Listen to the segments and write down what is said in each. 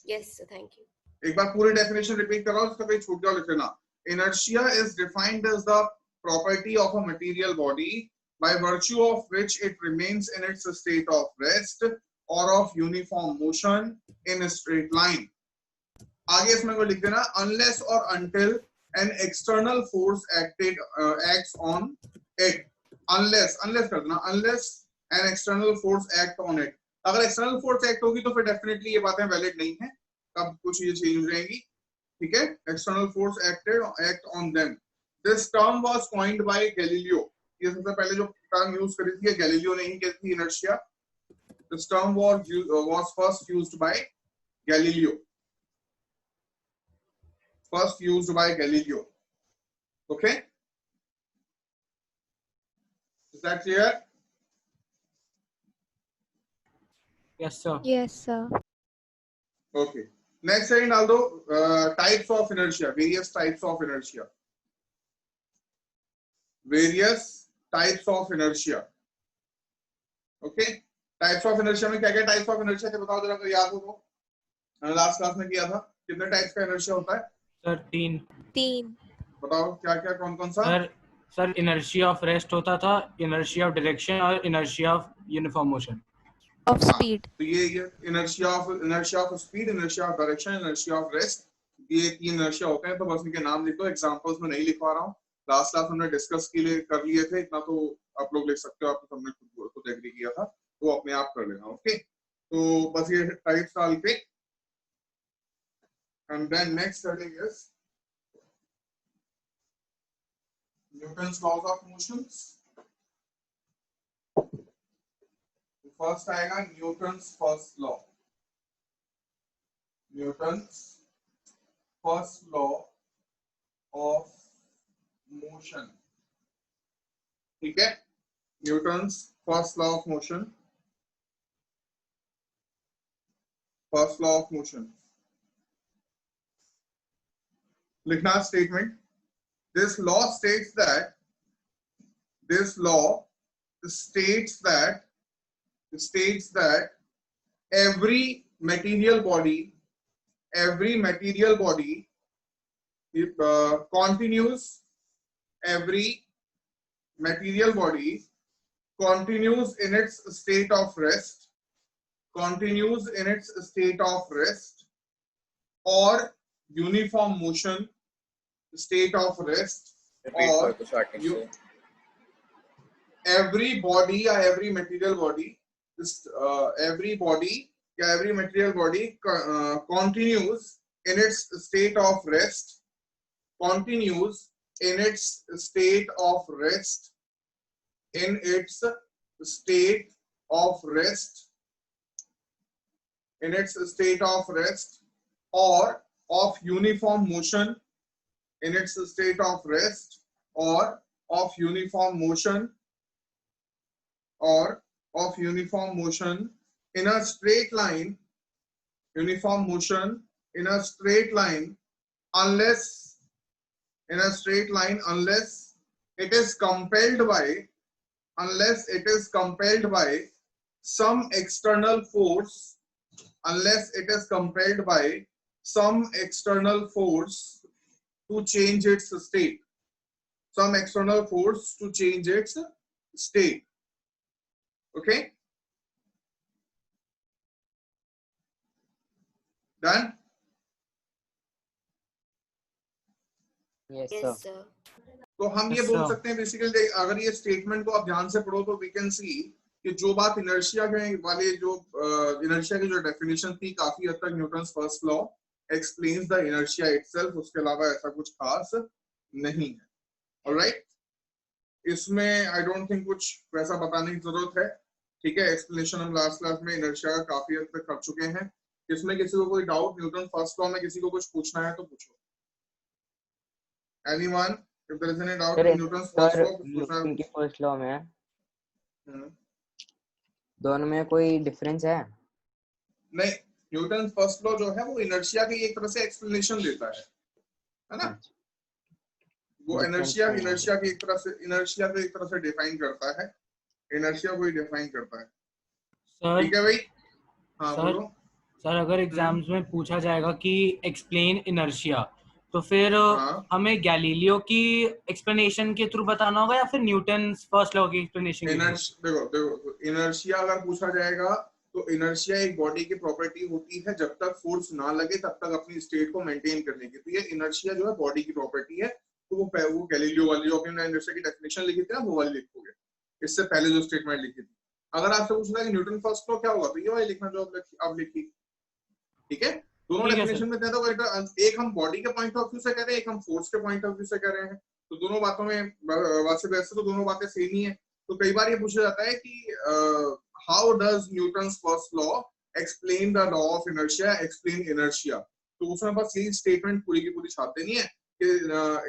Yes, sir. Thank you. एक बार पूरी definition repeat कर रहा हूं, उसका कहीं छूट गया लिख लेना. Inertia is defined as the property of a material body by virtue of which it remains in its state of rest or of uniform motion in a straight line. आगे इसमें को लिख देना unless or until an external force acts on it. unless कर देना unless an external force act on it. अगर external force act होगी तो फिर डेफिनेटली ये बातें वैलिड नहीं है, तब कुछ ये चेंज हो जाएगी. ठीक है, external force act on them. This term was coined by Galileo. ये सबसे पहले जो टर्म यूज करी थी गैलीलियो ने ही की थी, inertia. This term was first used by Galileo. First used by Galileo. Okay, is that clear? Yes, sir. Yes, sir. Okay. Next heading डाल दो types of inertia. Various types of inertia. Various types of inertia. Okay. Types of inertia में क्या क्या types of inertia थे बताओ जरा, याद हो तो लास्ट क्लास में किया था. कितने टाइप्स का inertia होता है? सर 3. बताओ क्या क्या कौन कौन सा? सर inertia of rest होता था, inertia of direction और inertia of uniform motion. Of speed. तो ये inertia of speed, inertia of direction, inertia of rest, ये 3 inertia होते हैं. तो बस इनके नाम लिखो. एग्जांपल्स में नहीं लिखवा रहा हूँ, लास्ट क्लास हमने डिस्कस कर लिए थे, इतना तो आप लोग लिख सकते हो. आपको हमने खुद एग्री किया था, तो अपने आप कर लेना. ओके, तो बस ये टाइप्स डाल के and then next heading is Newton's laws of motions. First आएगा Newton's first law. Newton's first law of motion. ठीक है, Newton's first law of motion. First law of motion लिखना statement. This law states that every material body continues. Every material body continues in its state of rest. Or uniform motion, state of rest, or every body या every material body, every material body continues in its state of rest. Continues in its state of rest. In its state of rest. In its state of rest, or of uniform motion. In its state of rest, or of uniform motion. Or of uniform motion in a straight line. Uniform motion in a straight line, unless it is compelled by some external force. Unless it is compelled by some external force to change its state. Some external force to change its state. Okay, done? Yes, Yes, sir. sir. तो हम ये बोल सकते हैं basically, अगर ये statement को आप ध्यान से पढ़ो तो वी कैन सी कि जो बात इनर्शिया के वाले जो इनर्शिया की जो डेफिनेशन थी, काफी हद तक Newton's first law explains the inertia itself. उसके अलावा ऐसा कुछ खास नहीं है. ऑलराइट, इसमें आई डोंट थिंक कुछ वैसा बताने की जरूरत है. ठीक है, एक्सप्लेनेशन हम लास्ट क्लास में इनर्शिया का काफी हद तक कर चुके हैं. इसमें किसी को कोई डाउट न्यूटन फर्स्ट लॉ में किसी को कुछ पूछना है तो पूछो. Anyone, if there is any doubt in Newton's first law, Newton की फर्स्ट लॉ में दोनों में कोई डिफरेंस है? नहीं, न्यूटन फर्स्ट लॉ जो है वो इनर्शिया की एक तरह से एक्सप्लेनेशन देता है ना. वो इनर्शिया की एक तरह से डिफाइन करता है. इनर्शिया को ही डिफाइन करता है. ठीक है भाई. हाँ बोलो सर अगर एग्जाम्स में पूछा जाएगा कि एक्सप्लेन इनर्शिया, तो फिर हाँ हमें गैलीलियो की एक्सप्लेनेशन के थ्रू बताना होगा या फिर न्यूटन फर्स्ट लॉ की एक्सप्लेनेशन के थ्रू? देखो देखो, इनर्शिया अगर पूछा जाएगा तो इनर्शिया एक बॉडी की प्रॉपर्टी होती है, जब तक फोर्स ना लगे तब तक अपनी स्टेट को मेंटेन करने की। तो ये इनर्शिया जो है बॉडी की प्रॉपर्टी है। तो वो गैलीलियो वाली जो अपने इनर्शिया की डेफिनेशन लिखी थी ना, वो वाली लिखोगे, इससे पहले जो स्टेटमेंट लिखी थी। अगर आपसे पूछना है कि न्यूटन फर्स्ट लॉ क्या होगा, तो ये वाली लिखना जो अब लिखी। ठीक है, दोनों ठीक है सर। डेफिनेशन में तो एक हम बॉडी के पॉइंट ऑफ व्यू से कह रहे हैं, एक हम फोर्स के पॉइंट ऑफ व्यू से कह रहे हैं। तो दोनों बातों में वैसे तो दोनों बातें सेम ही है। तो कई बार ये पूछा जाता है कि how does Newton's first law explain the law of inertia, explain inertia. तो उसमें बस यही स्टेटमेंट पूरी की पूरी छाप देनी है कि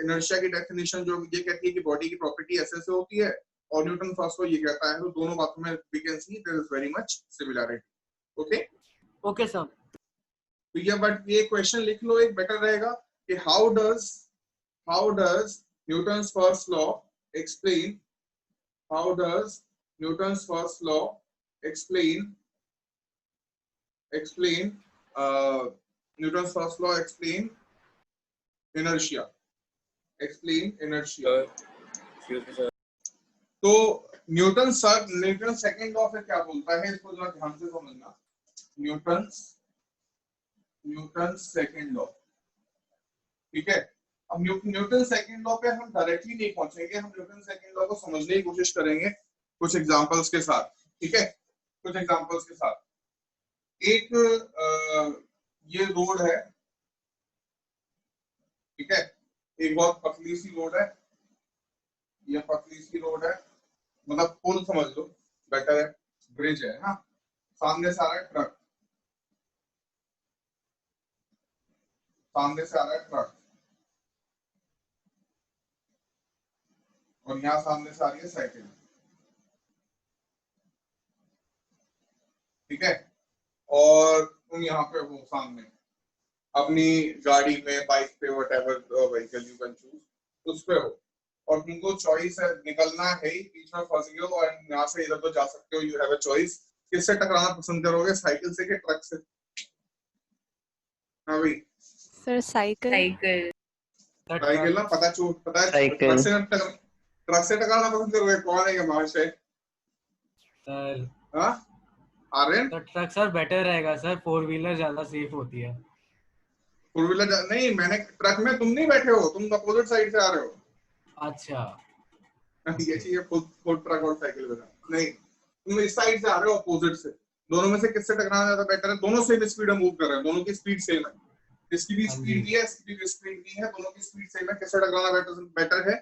इनर्शिया की डेफिनेशन जो ये कहती है कि बॉडी की प्रॉपर्टी ऐसे से होती है, और न्यूटन फर्स्ट लॉ ये कहता है। तो दोनों बातों में we can see there is very much similarity. Okay okay sir. तो ये, बट ये क्वेश्चन लिख लो, एक बेटर रहेगा कि how does Newton's first law explain, how does Newton's first law explain Newton's first law explain inertia, explain inertia. तो Newton second law से क्या बोलता है, इसको जरा ध्यान से समझना। न्यूटन सेकंड लॉ, ठीक है। अब न्यूटन सेकंड लॉ पे हम डायरेक्टली नहीं पहुंचेंगे, हम न्यूटन सेकंड लॉ को समझने की कोशिश करेंगे कुछ एग्जांपल्स के साथ। ठीक है, कुछ एग्जांपल्स के साथ। एक ये रोड है, ठीक है, एक बहुत पतली सी रोड है, ये पतली सी रोड है, मतलब पुल समझ लो, बेटर है, ब्रिज है ना। सामने से आ रहा है ट्रक, सामने से आ रहा है ट्रक, और यहाँ सामने से आ रही है साइकिल। ठीक है, और तुम यहाँ पे हो सामने अपनी गाड़ी में, बाइक पे, whatever vehicle you can choose, उस पे हो, और तुमको चॉइस है, निकलना है ही, बीच में फंस गए हो और यहाँ से इधर तो जा सकते हो, यू हैव अ चॉइस। किससे टकराना पसंद करोगे, साइकिल से कि ट्रक से? हाँ भाई, सर साइकिल। साइकिल ना, पता है साइकिल। ट्रक से टकराना पसंद करोगे? कौन है ये महाशय? सर हाँ, आर्यन। तो ट्रक सर बेटर रहेगा सर, 4 व्हीलर ज्यादा सेफ होती है। फोर व्हीलर नहीं, मैंने ट्रक में तुम नहीं बैठे हो, तुम अपोजिट साइड से आ रहे हो। अच्छा ये चाहिए फुल ट्रक और साइकिल में नहीं, तुम इस साइड से आ रहे हो अपोजिट से। दोनों में से किससे टकराना ज्यादा बेटर है? दोनों सेम स्पीड में मूव कर रहे हैं, दोनों की स्पीड सेम है, इसकी भी हाँ स्पीड जी। भी है, इसकी भी स्पीड भी है, दोनों की स्पीड सेम है। किससे टकराना बेटर है?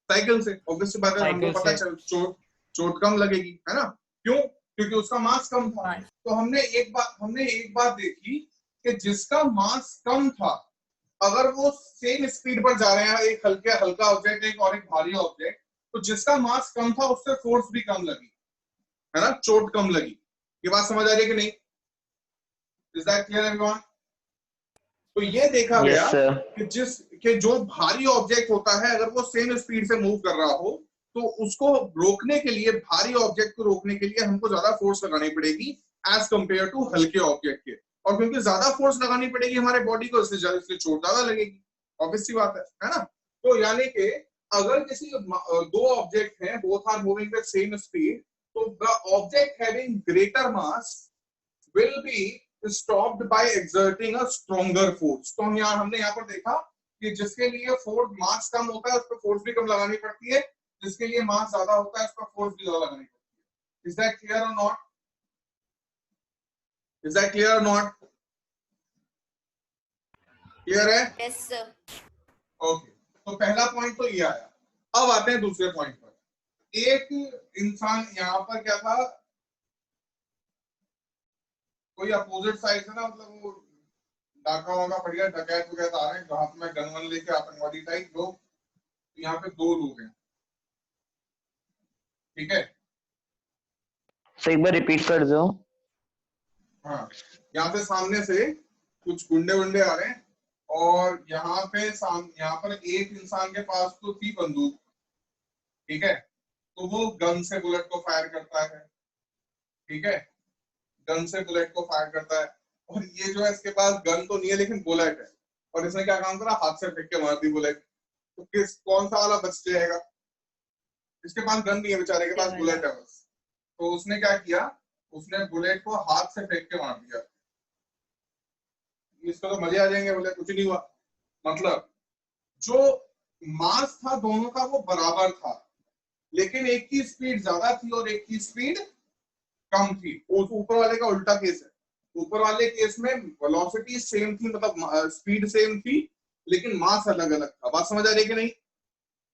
साइकिल से। ऑब्वियस बात है, हमको साइकिल पता से। चल चोट कम लगेगी, है ना। क्यों? क्योंकि उसका मास कम था। तो हमने एक बात देखी कि जिसका मास कम था, अगर वो सेम स्पीड पर जा रहे हैं, एक हल्का ऑब्जेक्ट एक और एक भारी ऑब्जेक्ट, तो जिसका मास कम था उससे फोर्स भी कम लगी, है ना, चोट कम लगी। ये बात समझ आ रही है कि नहीं? Is that clear everyone? तो ये देखा यस गया सर। कि जो भारी ऑब्जेक्ट होता है, अगर वो सेम स्पीड से मूव कर रहा हो, तो उसको रोकने के लिए, भारी ऑब्जेक्ट को रोकने के लिए हमको ज्यादा फोर्स लगानी पड़ेगी एज कंपेयर टू हल्के ऑब्जेक्ट के। और क्योंकि ज्यादा फोर्स लगानी पड़ेगी हमारे बॉडी को, इसलिए चोट ज्यादा लगेगी। ऑब्वियस सी बात है ना। तो यानी कि अगर किसी दो ऑब्जेक्ट हैं, both are moving with same speed, तो the object having greater mass will be stopped by exerting a stronger force। तो हमने यहाँ पर देखा कि जिसके लिए फोर्स मास कम होता है उस पर फोर्स भी कम लगानी पड़ती है, जिसके लिए मास ज्यादा होता है उस पर फोर्स भी ज्यादा लगानी पड़ती है। Is that clear or not? Is that clear or not? Clear है? Yes sir. ओके, तो पहला पॉइंट तो ये आया। अब आते हैं दूसरे पॉइंट पर। एक इंसान यहाँ पर क्या था, कोई अपोजिट साइड से ना, मतलब वो डाका वाका पड़ गया, डकैत वगैरह आ रहे हैं, हाथ में गन वन लेके, आतंकवादी टाइप लोग। यहाँ पे दो लोग हैं, ठीक है। सर एक बार रिपीट कर दो। हाँ, यहाँ पे सामने से कुछ गुंडे वुंडे आ रहे हैं, और यहाँ पर एक इंसान के पास तो थी बंदूक, ठीक है। तो वो गन से बुलेट को फायर करता है, ठीक है, गन से बुलेट को फायर करता है। और ये जो है इसके पास गन तो नहीं है लेकिन बुलेट है, और इसने क्या काम करा, हाथ से फेंक के मार दी बुलेट। तो कौन सा वाला बच जाएगा? इसके पास गन नहीं है, बेचारे के पास बुलेट है बस। तो उसने क्या किया, उसने बुलेट को हाथ से फेंक के मार दिया। इसको तो मजे आ जाएंगे, बोले कुछ नहीं हुआ। मतलब जो मास था दोनों का वो बराबर था, लेकिन एक की स्पीड ज्यादा थी और एक की स्पीड कम थी। ऊपर वाले का उल्टा केस है। ऊपर वाले केस में वेलोसिटी सेम थी, मतलब स्पीड सेम थी, लेकिन मास अलग अलग था। बात समझ आ रही है कि नहीं?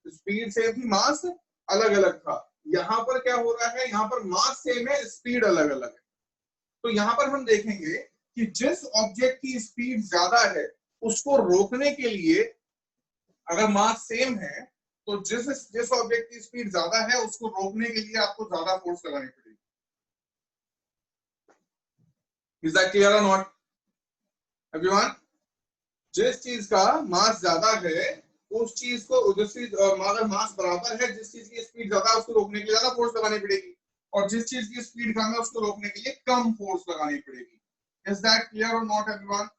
स्पीड सेम थी, मास अलग अलग था। यहाँ पर क्या हो रहा है, यहाँ पर मास सेम है, स्पीड अलग अलग है। तो यहाँ पर हम देखेंगे कि जिस ऑब्जेक्ट की स्पीड ज्यादा है उसको रोकने के लिए, अगर मास सेम है तो जिस ऑब्जेक्ट की स्पीड ज्यादा है उसको रोकने के लिए आपको ज्यादा फोर्स लगानी पड़ेगी। Is that clear or not everyone? जिस चीज का मास ज्यादा है उस चीज को, अगर मास बराबर है, जिस चीज की स्पीड ज्यादा है उसको रोकने के लिए ज्यादा फोर्स लगानी पड़ेगी, और जिस चीज की स्पीड कम है उसको रोकने के लिए कम फोर्स लगानी पड़ेगी। Is that clear or not everyone?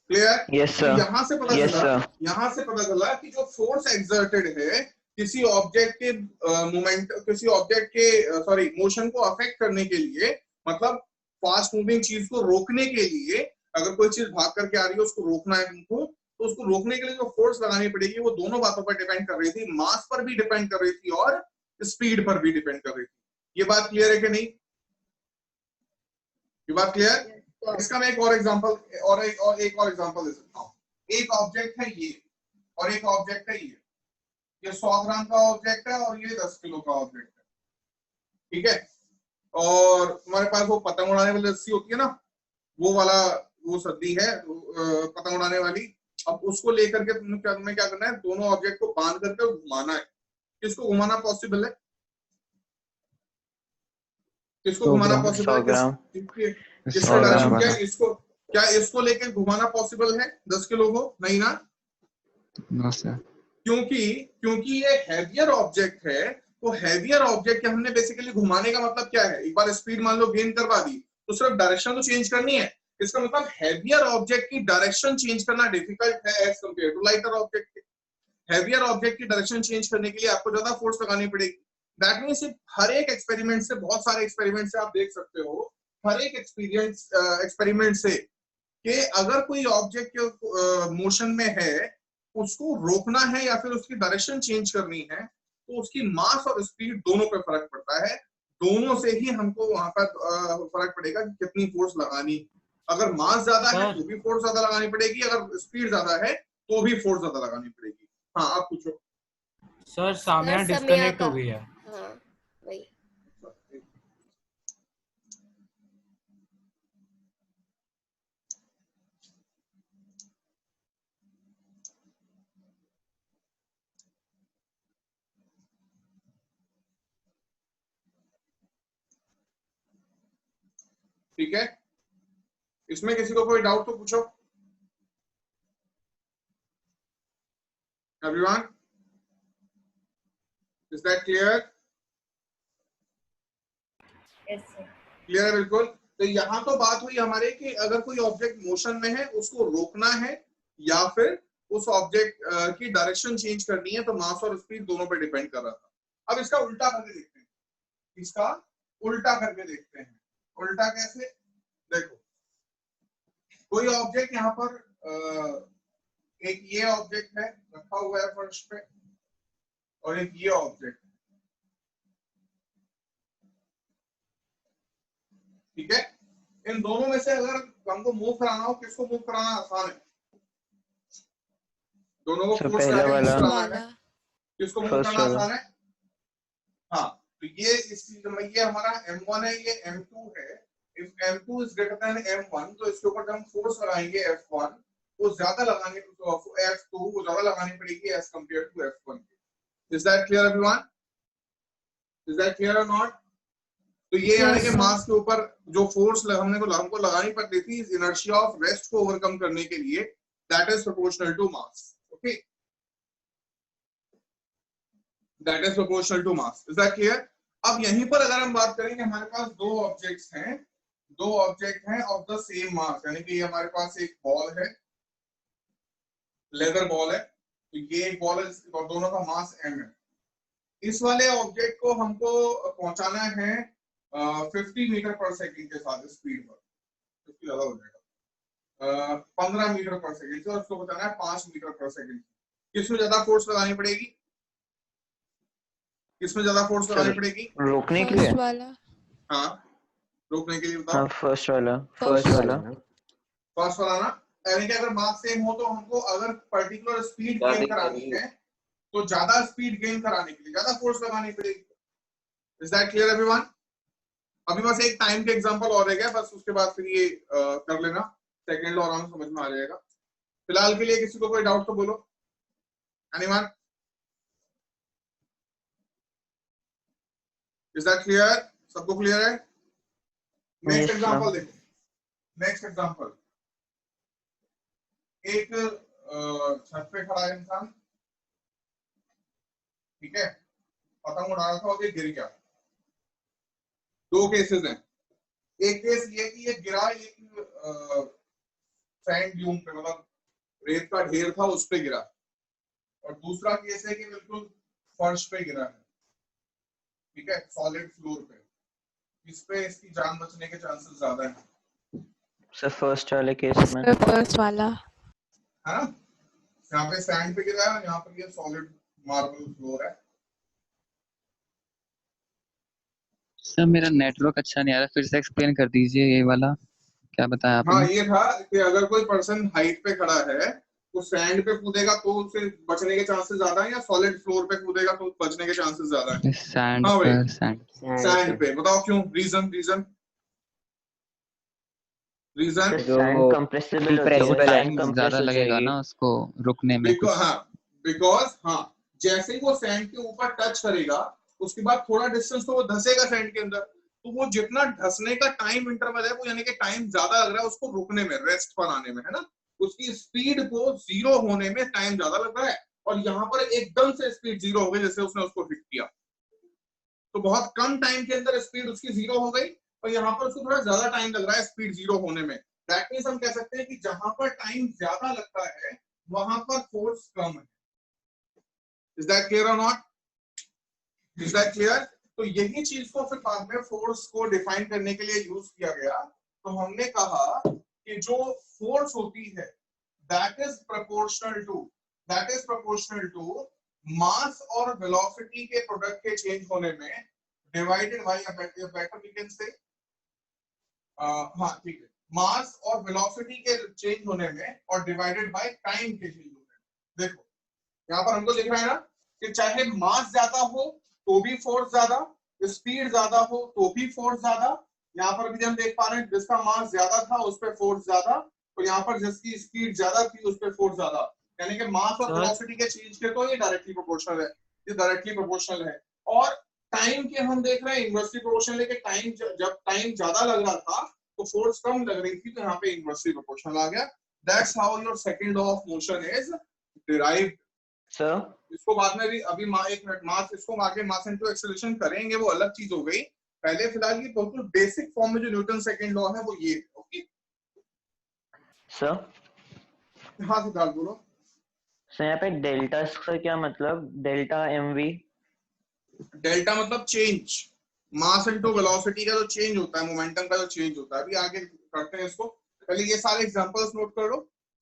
Clear? Yes, sir. यहाँ से पता Yes, चला, sir. यहाँ से पता चला कि जो फोर्स एक्सर्टेड है किसी ऑब्जेक्ट के मोमेंट, किसी ऑब्जेक्ट के सॉरी मोशन को अफेक्ट करने के लिए, मतलब फास्ट मूविंग चीज को रोकने के लिए, अगर कोई चीज भाग करके आ रही है उसको रोकना है तुमको, तो उसको रोकने के लिए जो फोर्स लगानी पड़ेगी वो दोनों बातों पर डिपेंड कर रही थी, मास पर भी डिपेंड कर रही थी और स्पीड पर भी डिपेंड कर रही थी। ये बात क्लियर है कि नहीं? ये बात क्लियर? इसका मैं एक और एग्जांपल और एक और एग्जांपल दे सकता हूँ। एक ऑब्जेक्ट है ये और एक ऑब्जेक्ट है ये 100 ग्राम का ऑब्जेक्ट है और ये 10 किलो का ऑब्जेक्ट है, ठीक है? और तुम्हारे पास वो पतंग उड़ाने वाली रस्सी होती है ना, वो वाला वो सद्दी है पतंग उड़ाने वाली। अब उसको लेकर के तुम्हें क्या करना है, दोनों ऑब्जेक्ट को बांध करके घुमाना है। किसको घुमाना पॉसिबल है? किसको घुमाना पॉसिबल है? किसके डायरेक्शन? क्या इसको लेकर घुमाना पॉसिबल है 10 किलो को? नहीं ना? No sir. क्योंकि ये हैवियर ऑब्जेक्ट है, तो हैवियर ऑब्जेक्ट हमने बेसिकली घुमाने का मतलब क्या है, एक बार स्पीड मान लो गेन करवा दी तो सिर्फ डायरेक्शन तो चेंज करनी है। इसका मतलब हैवियर ऑब्जेक्ट की डायरेक्शन चेंज करना डिफिकल्ट है as compare to lighter object. Heavier object की डायरेक्शन चेंज करने के लिए आपको ज्यादा फोर्स लगानी पड़ेगी। दैट मींस हर एक एक्सपेरिमेंट से, बहुत सारे एक्सपेरिमेंट से आप देख सकते हो, हर एक एक्सपेरिमेंट से कि अगर कोई ऑब्जेक्ट मोशन में है उसको रोकना है या फिर उसकी डायरेक्शन चेंज करनी है, तो उसकी मास और स्पीड दोनों पे फर्क पड़ता है। दोनों से ही हमको वहां पर फर्क पड़ेगा कि कितनी फोर्स लगानी। अगर मास ज्यादा है तो भी फोर्स ज्यादा लगानी पड़ेगी, अगर स्पीड ज्यादा है तो भी फोर्स ज्यादा लगानी पड़ेगी। हाँ, आप पूछो। सर सामने डिस्कनेक्ट हो गई है। हाँ वही। ठीक है, इसमें किसी को कोई डाउट तो पूछो। Everyone, is that clear? Yes sir. Clear है बिल्कुल। तो यहाँ तो बात हुई हमारे कि अगर कोई ऑब्जेक्ट मोशन में है उसको रोकना है या फिर उस ऑब्जेक्ट की डायरेक्शन चेंज करनी है, तो मास और स्पीड दोनों पे डिपेंड कर रहा था। अब इसका उल्टा करके देखते हैं, इसका उल्टा करके देखते हैं। उल्टा कैसे? देखो, कोई ऑब्जेक्ट यहाँ पर एक ये ऑब्जेक्ट है रखा हुआ है फर्श पे, और एक ये ऑब्जेक्ट, ठीक है? इन दोनों में से अगर हमको मूव कराना हो, किसको मूव कराना आसान है? दोनों को फोर्स पहला वाला। किसको मूव करना आसान है? हाँ, तो ये इस चीज में ये हमारा M1 है, ये M2 है। If M2 is greater than M1, तो इसके ऊपर जब हम फोर्स लगाएंगे F1 वो ज्यादा लगाने, F2 वो ज्यादा लगानी पड़ेगी as compare to F1। Is that clear everyone? Is that clear or not? तो ये यानी कि मास के ऊपर जो फोर्स हमको लगानी पड़ती थी इनर्शिया ऑफ रेस्ट को ओवरकम करने के लिए, that is proportional to mass. Okay, that is proportional to mass. Is that clear? अब यहीं पर अगर हम बात करें कि हमारे पास दो ऑब्जेक्ट हैं ऑफ द सेम मास, यानी कि हमारे पास एक बॉल है, लेदर बॉल है, तो ये एक बॉल है और दोनों का मास m है। इस वाले ऑब्जेक्ट को हमको पहुंचाना है 50 मीटर पर सेकंड के साथ स्पीड पर, इसकी ज्यादा हो जाएगा 15 मीटर पर सेकंड से, और उसको पहुंचाना है 5 मीटर पर सेकंड। किसमें ज्यादा फोर्स लगानी पड़ेगी? किसमें ज्यादा फोर्स लगानी पड़ेगी? रोकने के लिए? फर्स्ट वाला। हाँ, रोकने के लिए हाँ, बताओ। फर्स्ट वाला। फर्स्ट वाला। फर्स्ट वाला ना, यानी कि अगर मास सेम हो तो हमको अगर पर्टिकुलर स्पीड गेन करानी है तो ज्यादा स्पीड गेन कराने के लिए ज्यादा फोर्स लगानी पड़ेगी। Is that clear everyone? अभी बस एक टाइम के एग्जांपल और रह गया, बस उसके बाद फिर ये कर लेना, सेकंड लॉ आराम समझ में आ जाएगा। फिलहाल के लिए किसी को कोई डाउट तो बोलो। एनीवन? Is that clear? सबको क्लियर है? Next Yes, example sir. देखो। नेक्स्ट एग्जांपल, एक छत पे खड़ा है इंसान, ठीक है, पतंग उड़ा रहा था और ये गिर गया। दो केसेस हैं, एक केस ये कि ये गिरा एक सैंड ड्यून पे, मतलब रेत का ढेर था उस पे गिरा, और दूसरा केस है कि बिल्कुल फर्श पे गिरा है, ठीक है, सॉलिड फ्लोर पे। इस पे इसकी जान बचने के चांसेस ज्यादा हैं। सर फर्स्ट वाले केस में। फर्स्ट वाला। है ना? यहाँ पे सैंड पे गिरा है, यहाँ पर ये सॉलिड मार्बल फ्लोर है। सर मेरा नेटवर्क अच्छा नहीं आ रहा, फिर से एक्सप्लेन कर दीजिए ये वाला, क्या बताया आपने? हाँ, ये था कि अगर कोई पर्सन हाइट पे खड़ा है तो सैंड पे कूदेगा तो उससे बचने के चांसेस ज्यादा हैं, या सॉलिड फ्लोर पे कूदेगा तो बचने के चांसेस ज्यादा हैं? सैंड हाँ भाई, पर सैंड सैंड पे। बताओ क्यों? Reason reason reason sand compressible होती है, वो टाइम सैंड कंप्रेस ज्यादा हो लगेगा जाएगी। ना उसको रुकने में बिकॉज कुछ। हाँ, जैसे ही वो सैंड के ऊपर टच करेगा उसके बाद थोड़ा डिस्टेंस तो वो धसेगा सैंड के अंदर, तो वो जितना धसने का टाइम इंटरवल है वो, यानी कि टाइम ज्यादा लग रहा है उसको रुकने में, रेस्ट पर आने में, है ना? उसकी स्पीड को जीरो होने में टाइम ज्यादा लग रहा है, और यहाँ पर एकदम से स्पीड जीरो हो गई जैसे उसने उसको हिट किया, तो बहुत कम टाइम के अंदर स्पीड उसकी जीरो हो गई, और यहाँ पर उसको थोड़ा ज्यादा टाइम लग रहा है स्पीड जीरो होने में। दैट मींस हम कह सकते हैं कि जहां पर टाइम ज्यादा लगता है वहां पर फोर्स कम है। Is that clear or not? Is that clear? तो यही चीज को फिर बाद में फोर्स को डिफाइन करने के लिए यूज किया गया। तो हमने कहा कि जो फोर्स होती है that is proportional to mass और वेलोसिटी के प्रोडक्ट के चेंज होने में, divided by better we can say, हाँ ठीक है, मास और वेलोसिटी के चेंज होने में और डिवाइडेड बाय टाइम के चेंज होने में। देखो यहाँ पर हमको लिख रहा है ना कि चाहे मास ज्यादा हो तो भी फोर्स ज्यादा, स्पीड ज्यादा हो तो भी फोर्स ज्यादा। यहाँ पर भी हम देख पा रहे हैं जिसका मास ज्यादा था उस पर फोर्स ज्यादा, तो यहाँ पर जिसकी स्पीड ज्यादा थी उस पर फोर्स ज्यादा, यानी कि मास और वेलोसिटी के चेंज के तो ये डायरेक्टली प्रोपोर्शनल है, ये डायरेक्टली प्रोपोर्शनल है। और टाइम के हम देख रहे हैं इनवर्सली प्रोपोर्शनल है, कि टाइम जब टाइम ज्यादा लग रहा था तो फोर्स कम लग रही थी, तो यहाँ पे इनवर्सली प्रोपोर्शनल आ गया। That's how your second law of motion is derived. Sir इसको बाद में भी अभी एक मिनट, मास, इसको आगे मास इनटू एक्सेलरेशन करेंगे, वो अलग चीज हो गई। पहले फिलहाल ये बिल्कुल बेसिक फॉर्म में जो न्यूटन सेकंड लॉ है वो ये। ओके सर हाँ सिद्धार्थ बोलो। सर यहाँ पे डेल्टा का क्या मतलब? Delta MV? डेल्टा मतलब चेंज, मास इनटू वेलोसिटी का जो चेंज होता है, मोमेंटम का जो चेंज होता है। अभी आगे करते हैं इसको, पहले ये सारे एग्जांपल्स नोट कर लो,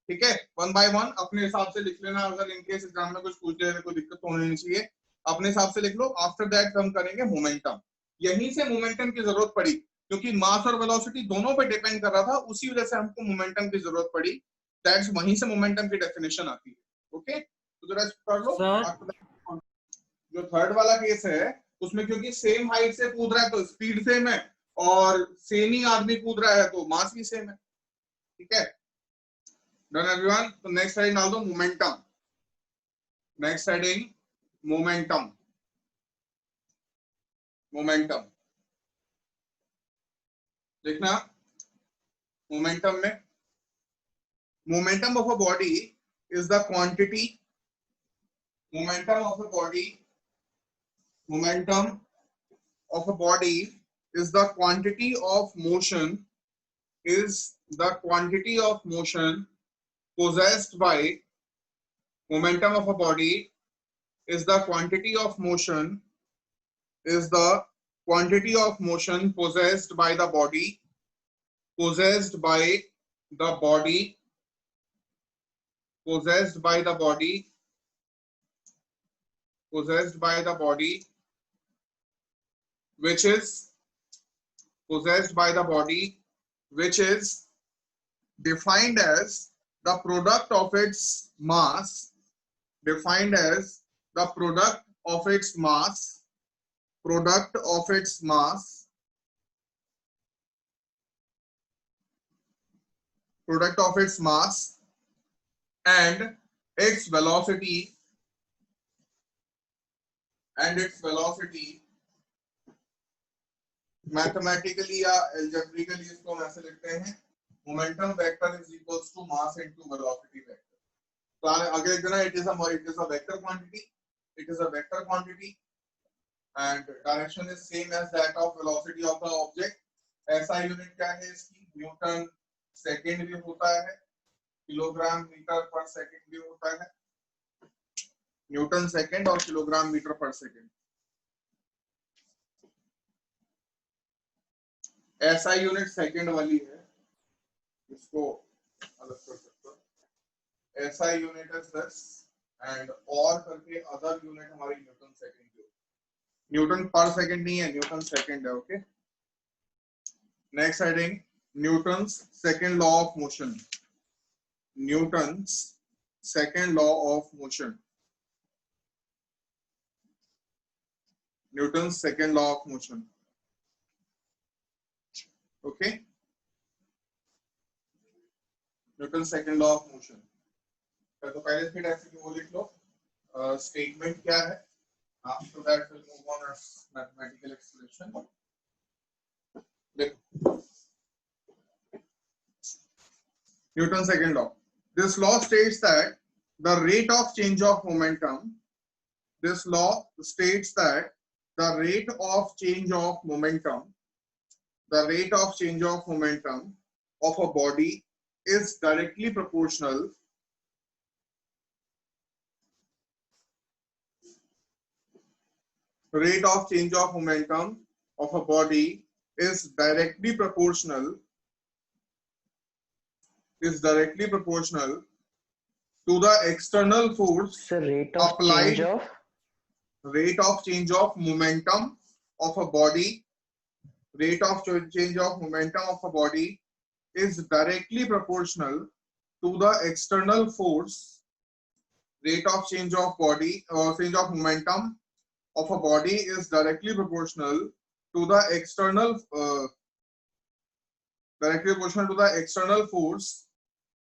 ठीक है, वन बाय वन अपने हिसाब से लिख लेना। अगर इनकेस एग्जाम में कुछ पूछ ले कोई दिक्कत तो होनी नहीं चाहिए, अपने हिसाब से लिख लो। आफ्टर दैट हम करेंगे मोमेंटम। यहीं से मोमेंटम की जरूरत पड़ी, क्योंकि मास और वेलोसिटी दोनों पे डिपेंड कर रहा था, उसी वजह से हमको मोमेंटम की जरूरत पड़ी। दैट्स वहीं से मोमेंटम की डेफिनेशन आती है। ओके तो जरा इसको कर लो। जो थर्ड वाला केस है उसमें क्योंकि सेम हाइट से कूद रहा है तो स्पीड सेम है, और सेम ही आदमी कूद रहा है तो मास भी सेम है, ठीक है। Done everyone? तो नेक्स्ट हेडिंग डाल दो momentum. Next heading momentum. Momentum देखना, मोमेंटम में momentum of a body is the quantity, momentum of a body, momentum of a body is the quantity of motion possessed by momentum of a body is the quantity of motion possessed by the body possessed by the body which is defined as the product of its mass and its velocity mathematically या algebraically इसको हम ऐसे लिखते हैं momentum vector is equals to mass into velocity vector. तो आगे लिखना it is a vector quantity and direction is same as that of velocity of the object. SI unit क्या है इसकी? न्यूटन सेकंड भी होता है, किलोग्राम मीटर पर सेकंड भी होता है, न्यूटन सेकंड और किलोग्राम मीटर पर सेकंड. SI यूनिट सेकंड वाली है, इसको अलग कर सकते हो. SI unit is this and और करके अदर यूनिट हमारी न्यूटन सेकंड की. न्यूटन पर सेकंड नहीं है, न्यूटन सेकंड है. Okay, next heading Newton's second law of motion. Newton's second law of motion. Newton's second law of motion. Okay, Newton second law of motion. तो पहले फिर ऐसे वो लिख लो स्टेटमेंट क्या है. After that will move on us mathematical explanation. Newton's second law. This law states that the rate of change of momentum. This law states that the rate of change of momentum of a body is directly proportional to the external force So rate of applied. change of momentum of a body is directly proportional to the external force. Rate of change of momentum of a body is directly proportional to the external force